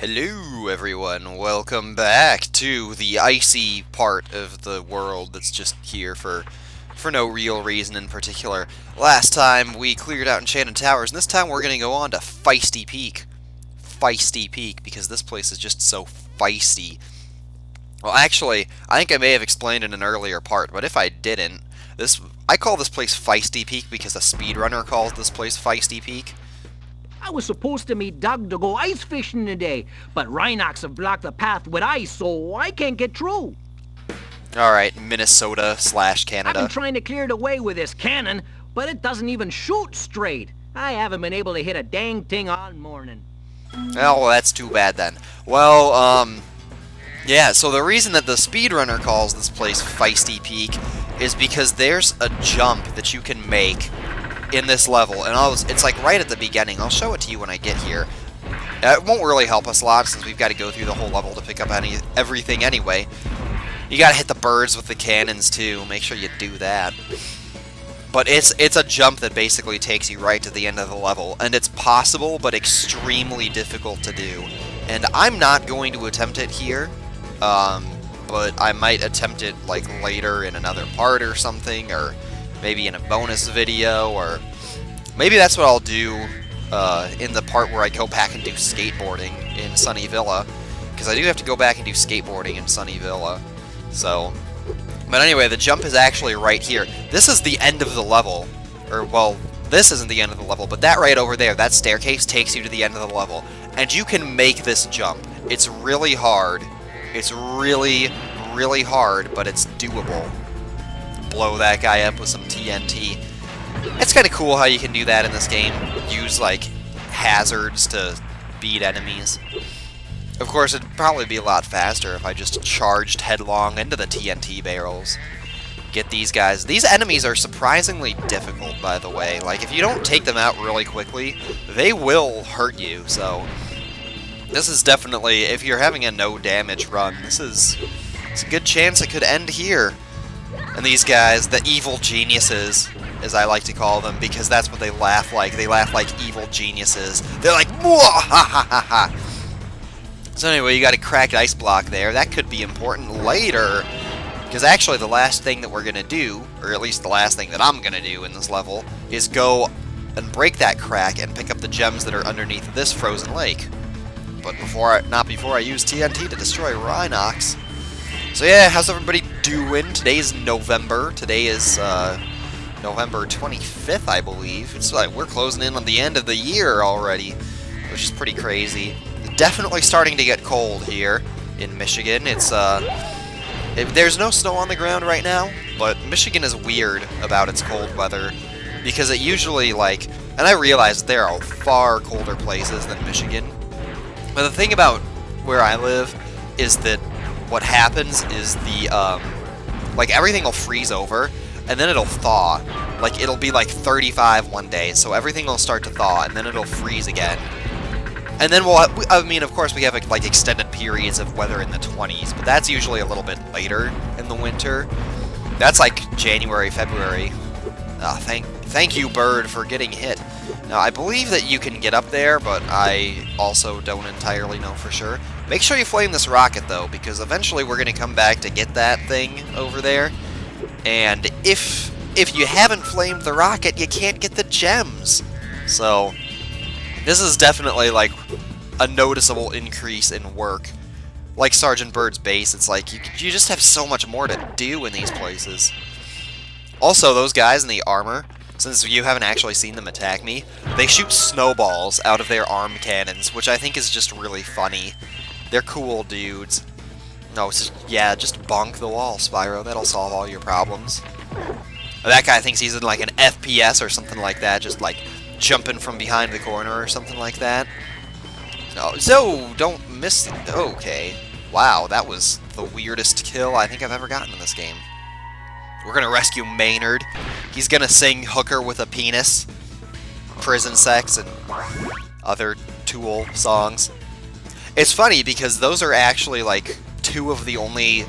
Hello everyone, welcome back to the icy part of the world that's just here for no real reason in particular. Last time we cleared out Enchanted Towers, and this time we're going to go on to Feisty Peak. Feisty Peak, because this place is just so feisty. Well, actually, I think I may have explained in an earlier part, but if I didn't, I call this place Feisty Peak because a speedrunner calls this place Feisty Peak. I was supposed to meet Doug to go ice fishing today, but Rhinox have blocked the path with ice, so I can't get through. Alright, Minnesota / I've Canada. been trying to clear the way with this cannon, but it doesn't even shoot straight. I haven't been able to hit a dang thing all morning. Oh, well, that's too bad then. Well, yeah, so the reason that the speedrunner calls this place Feisty Peak is because there's a jump that you can make in this level, and it's like right at the beginning. I'll show it to you when I get here. It won't really help us a lot since we've got to go through the whole level to pick up everything anyway. You gotta hit the birds with the cannons too. Make sure you do that. But it's a jump that basically takes you right to the end of the level, and it's possible but extremely difficult to do. And I'm not going to attempt it here, but I might attempt it like later in another part or something, or maybe in a bonus video, or maybe that's what I'll do in the part where I go back and do skateboarding in Sunny Villa, because I do have to go back and do skateboarding in Sunny Villa. So, but anyway, the jump is actually right here. This is the end of the level, or well, this isn't the end of the level, but that right over there, that staircase takes you to the end of the level, and you can make this jump. It's really hard. It's really, really hard, but it's doable. Blow that guy up with some TNT. It's kind of cool how you can do that in this game. Use, like, hazards to beat enemies. Of course, it'd probably be a lot faster if I just charged headlong into the TNT barrels. Get these guys. These enemies are surprisingly difficult, by the way. Like, if you don't take them out really quickly, they will hurt you, so this is definitely, if you're having a no-damage run, it's a good chance it could end here. And these guys, the evil geniuses, as I like to call them, because that's what they laugh like. They laugh like evil geniuses. They're like, "Mwah, ha ha ha ha." So anyway, you got a cracked ice block there. That could be important later, because actually the last thing that we're going to do, or at least the last thing that I'm going to do in this level, is go and break that crack and pick up the gems that are underneath this frozen lake. But not before I use TNT to destroy Rhinox. So yeah, how's everybody doing? Today's November. Today is November 25th, I believe. It's like we're closing in on the end of the year already, which is pretty crazy. Definitely starting to get cold here in Michigan. There's no snow on the ground right now, but Michigan is weird about its cold weather because it usually, like, and I realize there are far colder places than Michigan, but the thing about where I live is that what happens is like everything will freeze over, and then it'll thaw. Like, it'll be like 35 one day, so everything will start to thaw, and then it'll freeze again. And then I mean, of course, we have like extended periods of weather in the 20s, but that's usually a little bit later in the winter. That's like January, February. Thank you, bird, for getting hit. Now, I believe that you can get up there, but I also don't entirely know for sure. Make sure you flame this rocket, though, because eventually we're going to come back to get that thing over there. And if you haven't flamed the rocket, you can't get the gems. So this is definitely, like, a noticeable increase in work. Like Sergeant Bird's base, it's like you just have so much more to do in these places. Also, those guys in the armor, since you haven't actually seen them attack me, they shoot snowballs out of their arm cannons, which I think is just really funny. They're cool dudes. No, it's just, yeah, just bonk the wall, Spyro. That'll solve all your problems. That guy thinks he's in like an FPS or something like that, just like jumping from behind the corner or something like that. No, so don't miss it. Okay. Wow, that was the weirdest kill I think I've ever gotten in this game. We're gonna rescue Maynard. He's gonna sing Hooker with a Penis, Prison Sex, and other Tool songs. It's funny because those are actually like two of the only,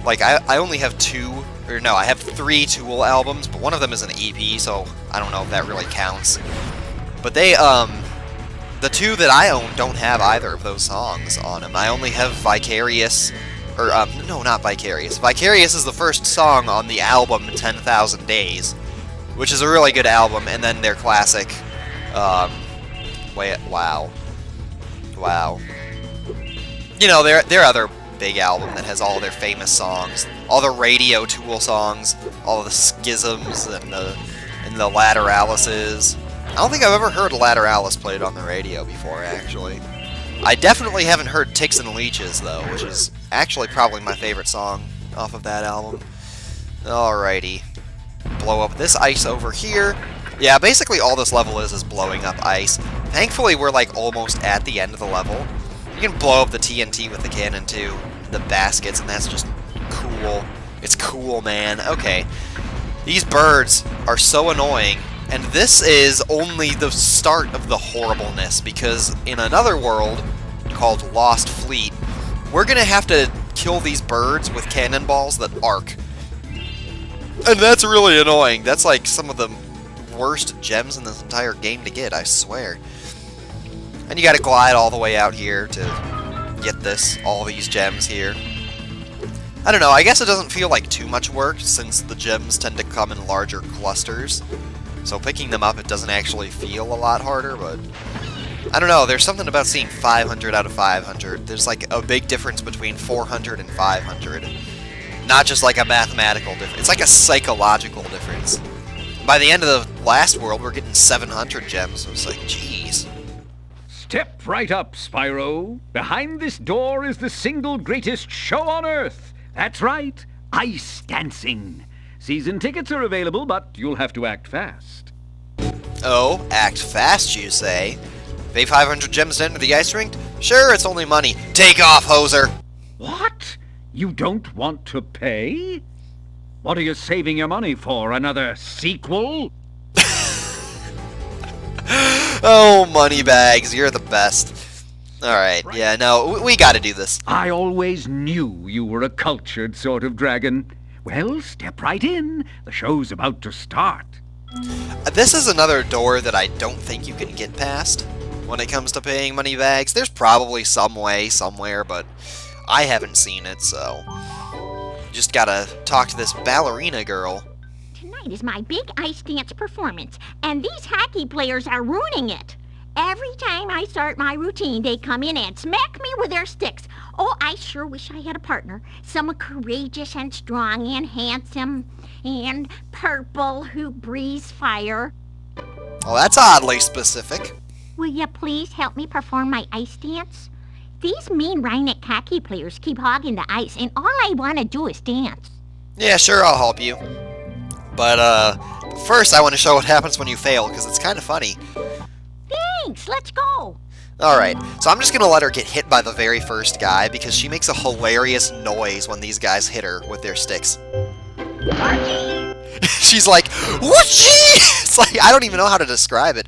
like I only have two, or no, I have 3 Tool albums, but one of them is an EP, so I don't know if that really counts. But they The two that I own don't have either of those songs on them. I only have Vicarious, or, no, not Vicarious. Vicarious is the first song on the album 10,000 Days, which is a really good album, and then their classic, wow. You know, their other big album that has all their famous songs, all the Radio Tool songs, all the Schisms, and the Lateralises. I don't think I've ever heard Lateralis played on the radio before, actually. I definitely haven't heard Ticks and Leeches, though, which is actually probably my favorite song off of that album. Alrighty. Blow up this ice over here. Yeah, basically all this level is blowing up ice. Thankfully, we're, like, almost at the end of the level. You can blow up the TNT with the cannon, too. The baskets, and that's just cool. It's cool, man. Okay. These birds are so annoying. And this is only the start of the horribleness, because in another world called Lost Fleet, we're going to have to kill these birds with cannonballs that arc. And that's really annoying. That's like some of the worst gems in this entire game to get, I swear. And you got to glide all the way out here to get all these gems here. I don't know, I guess it doesn't feel like too much work, since the gems tend to come in larger clusters. So picking them up, it doesn't actually feel a lot harder, but I don't know, there's something about seeing 500 out of 500. There's like a big difference between 400 and 500. Not just like a mathematical difference, it's like a psychological difference. By the end of the last world, we're getting 700 gems, so it's like, jeez. Step right up, Spyro. Behind this door is the single greatest show on Earth. That's right, ice dancing. Season tickets are available, but you'll have to act fast. Oh, act fast, you say? Pay 500 gems to enter the ice rink? Sure, it's only money. Take off, hoser! What? You don't want to pay? What are you saving your money for? Another sequel? Oh, moneybags, you're the best. Alright, yeah, no, we gotta do this. I always knew you were a cultured sort of dragon. Well, step right in. The show's about to start. This is another door that I don't think you can get past when it comes to paying money bags. There's probably some way somewhere, but I haven't seen it, so just gotta talk to this ballerina girl. Tonight is my big ice dance performance, and these hockey players are ruining it. Every time I start my routine, they come in and smack me with their sticks. Oh, I sure wish I had a partner. Someone courageous and strong and handsome and purple who breathes fire. Well, that's oddly specific. Will you please help me perform my ice dance? These mean Rhineck hockey players keep hogging the ice, and all I want to do is dance. Yeah, sure, I'll help you. But, first I want to show what happens when you fail, because it's kind of funny. Thanks, let's go. Alright, so I'm just going to let her get hit by the very first guy, because she makes a hilarious noise when these guys hit her with their sticks. She's like, whoochie! It's like, I don't even know how to describe it.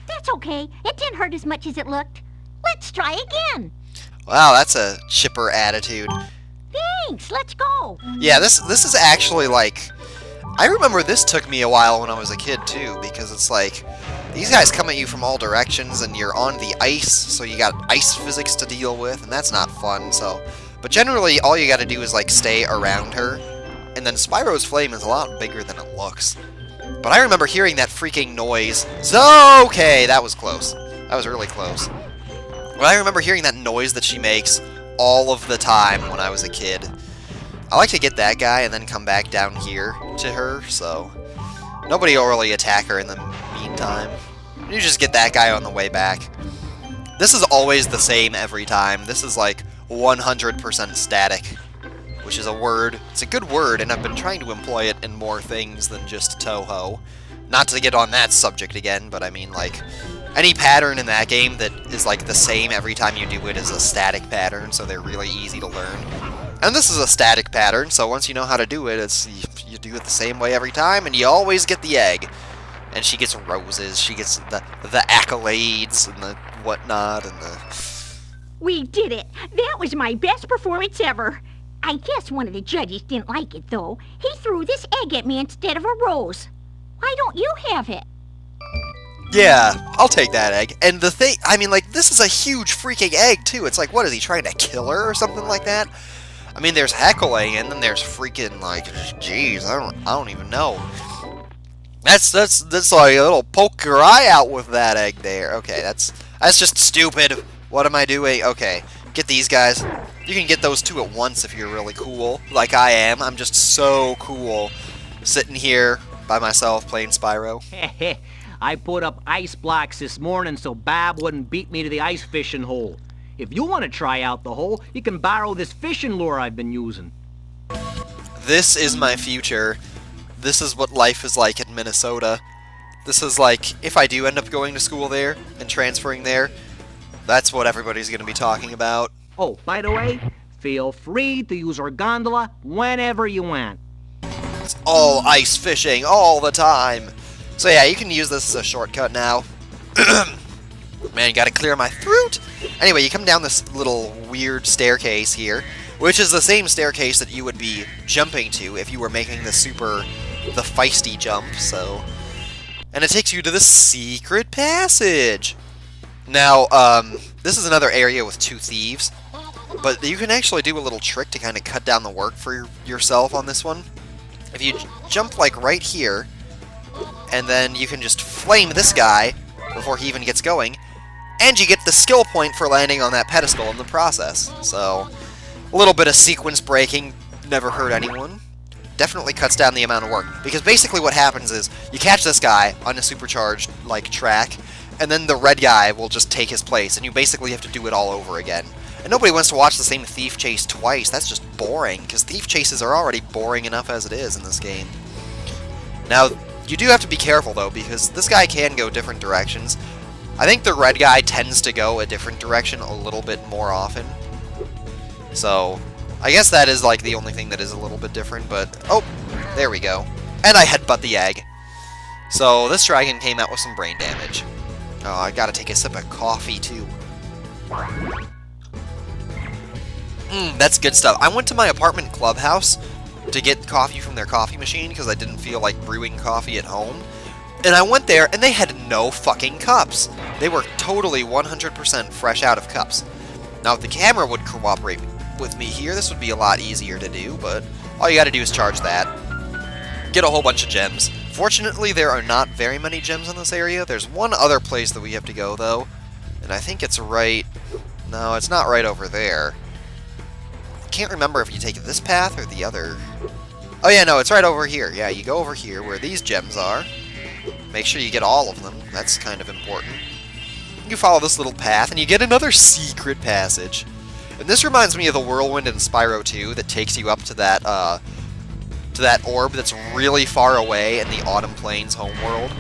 That's okay. It didn't hurt as much as it looked. Let's try again. Wow, that's a chipper attitude. Thanks, let's go. Yeah, this is actually like... I remember this took me a while when I was a kid, too, because it's like... These guys come at you from all directions, and you're on the ice, so you got ice physics to deal with, and that's not fun, so... But generally, all you gotta do is, like, stay around her, and then Spyro's flame is a lot bigger than it looks. But I remember hearing that freaking noise. So, okay, that was close. That was really close. But I remember hearing that noise that she makes all of the time when I was a kid. I like to get that guy and then come back down here to her, so... Nobody will really attack her in the meantime. You just get that guy on the way back. This is always the same every time. This is like 100% static, which is a word. It's a good word, and I've been trying to employ it in more things than just Toho. Not to get on that subject again, but I mean, like, any pattern in that game that is like the same every time you do it is a static pattern, so they're really easy to learn. And this is a static pattern, so once you know how to do it, you do it the same way every time, and you always get the egg. And she gets roses, she gets the accolades, and the whatnot, and the... We did it! That was my best performance ever! I guess one of the judges didn't like it, though. He threw this egg at me instead of a rose. Why don't you have it? Yeah, I'll take that egg. And the thing, I mean, like, this is a huge freaking egg, too. It's like, what, is he trying to kill her or something like that? I mean, there's heckling, and then there's freaking, like, jeez, I don't even know. That's like a little poke your eye out with that egg there. Okay, that's just stupid. What am I doing? Okay, get these guys. You can get those two at once if you're really cool, like I am. I'm just so cool, sitting here by myself playing Spyro. I put up ice blocks this morning so Bab wouldn't beat me to the ice fishing hole. If you want to try out the hole, you can borrow this fishing lure I've been using. This is my future. This is what life is like in Minnesota. This is like, if I do end up going to school there and transferring there, that's what everybody's going to be talking about. Oh, by the way, feel free to use our gondola whenever you want. It's all ice fishing all the time. So yeah, you can use this as a shortcut now. Man, gotta clear my throat. Anyway, you come down this little weird staircase here, which is the same staircase that you would be jumping to if you were making the feisty jump, so. And it takes you to the secret passage. Now, this is another area with two thieves, but you can actually do a little trick to kind of cut down the work for yourself on this one. If you jump, like, right here, and then you can just flame this guy before he even gets going, and you get the skill point for landing on that pedestal in the process. So, a little bit of sequence breaking, never hurt anyone. Definitely cuts down the amount of work. Because basically what happens is, you catch this guy on a supercharged, like, track, and then the red guy will just take his place, and you basically have to do it all over again. And nobody wants to watch the same thief chase twice. That's just boring, because thief chases are already boring enough as it is in this game. Now, you do have to be careful, though, because this guy can go different directions. I think the red guy tends to go a different direction a little bit more often. So, I guess that is, like, the only thing that is a little bit different, but... Oh, there we go. And I headbutt the egg. So, this dragon came out with some brain damage. Oh, I gotta take a sip of coffee, too. That's good stuff. I went to my apartment clubhouse to get coffee from their coffee machine because I didn't feel like brewing coffee at home. And I went there, and they had no fucking cups. They were totally 100% fresh out of cups. Now, if the camera would cooperate with me here, this would be a lot easier to do, but all you gotta do is charge that. Get a whole bunch of gems. Fortunately, there are not very many gems in this area. There's one other place that we have to go, though, and I think it's right... No, it's not right over there. I can't remember if you take this path or the other. Oh yeah, no, it's right over here. Yeah, you go over here where these gems are. Make sure you get all of them. That's kind of important. You follow this little path, and you get another secret passage. And this reminds me of the whirlwind in Spyro 2 that takes you up to that orb that's really far away in the Autumn Plains homeworld.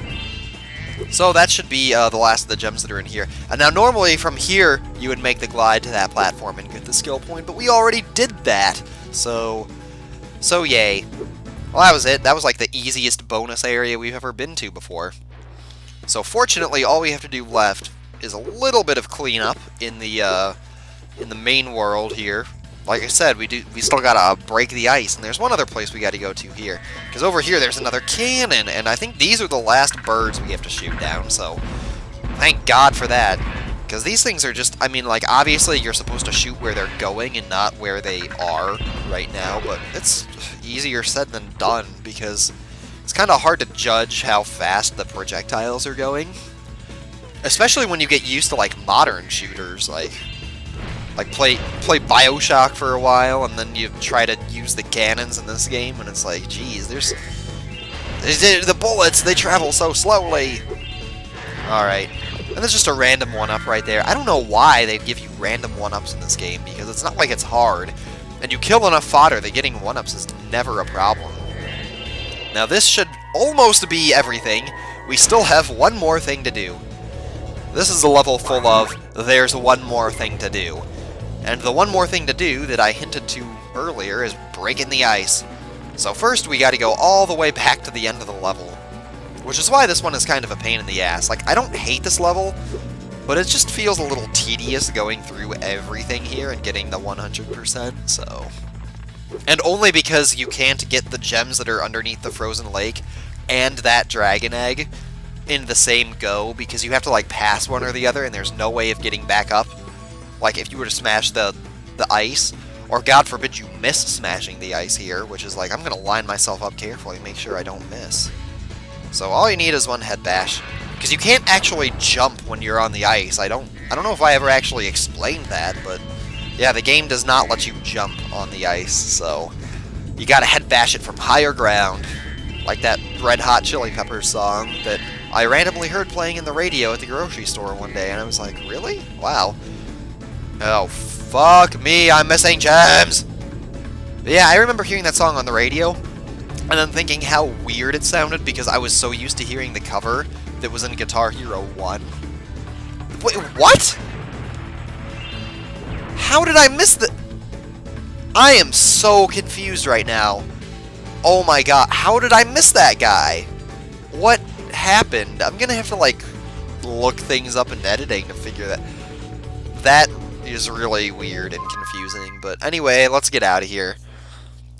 So that should be the last of the gems that are in here. And now normally from here, you would make the glide to that platform and get the skill point, but we already did that. So yay. Well, that was it. That was like the easiest bonus area we've ever been to before. So fortunately, all we have to do left is a little bit of cleanup in the main world here. Like I said, we still gotta break the ice, and there's one other place we gotta go to here. Because over here there's another cannon, and I think these are the last birds we have to shoot down, so thank God for that. Because these things are just, I mean, like, obviously you're supposed to shoot where they're going and not where they are right now, but it's easier said than done, because it's kind of hard to judge how fast the projectiles are going. Especially when you get used to, like, modern shooters, like play BioShock for a while, and then you try to use the cannons in this game, and it's like, geez, there's the bullets, they travel so slowly. Alright, and there's just a random one-up right there. I don't know why they give you random one-ups in this game, because it's not like it's hard, and you kill enough fodder that getting one-ups is never a problem. Now this should almost be everything. We still have one more thing to do. This is a level full of, there's one more thing to do. And the one more thing to do that I hinted to earlier is breaking the ice. So first we gotta go all the way back to the end of the level. Which is why this one is kind of a pain in the ass. Like, I don't hate this level, but it just feels a little tedious going through everything here and getting the 100%, so... And only because you can't get the gems that are underneath the frozen lake and that dragon egg in the same go because you have to like pass one or the other and there's no way of getting back up. Like if you were to smash the ice, or God forbid you miss smashing the ice here, which is like I'm gonna line myself up carefully, make sure I don't miss. So all you need is one head bash, because you can't actually jump when you're on the ice. I don't know if I ever actually explained that, but yeah, the game does not let you jump on the ice, so you gotta head bash it from higher ground, like that Red Hot Chili Peppers song that I randomly heard playing in the radio at the grocery store one day, and I was like, really? Wow. Oh, fuck me, I'm missing gems! But yeah, I remember hearing that song on the radio, and then thinking how weird it sounded because I was so used to hearing the cover that was in Guitar Hero 1. Wait, what? How did I miss the... I am so confused right now. Oh my god, how did I miss that guy? What happened? I'm gonna have to, like, look things up in editing to figure that... That is really weird and confusing, but anyway, let's get out of here.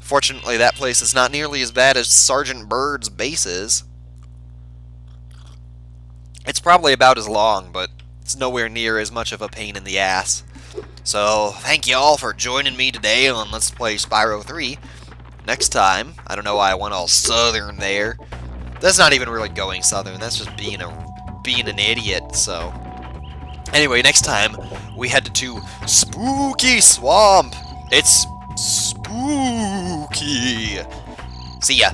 Fortunately, that place is not nearly as bad as Sergeant Bird's base is. It's probably about as long, but it's nowhere near as much of a pain in the ass. So, thank you all for joining me today on Let's Play Spyro 3. Next time, I don't know why I went all southern there. That's not even really going southern, that's just being an idiot, so... Anyway, next time, we head to Spooky Swamp. It's spooky. See ya.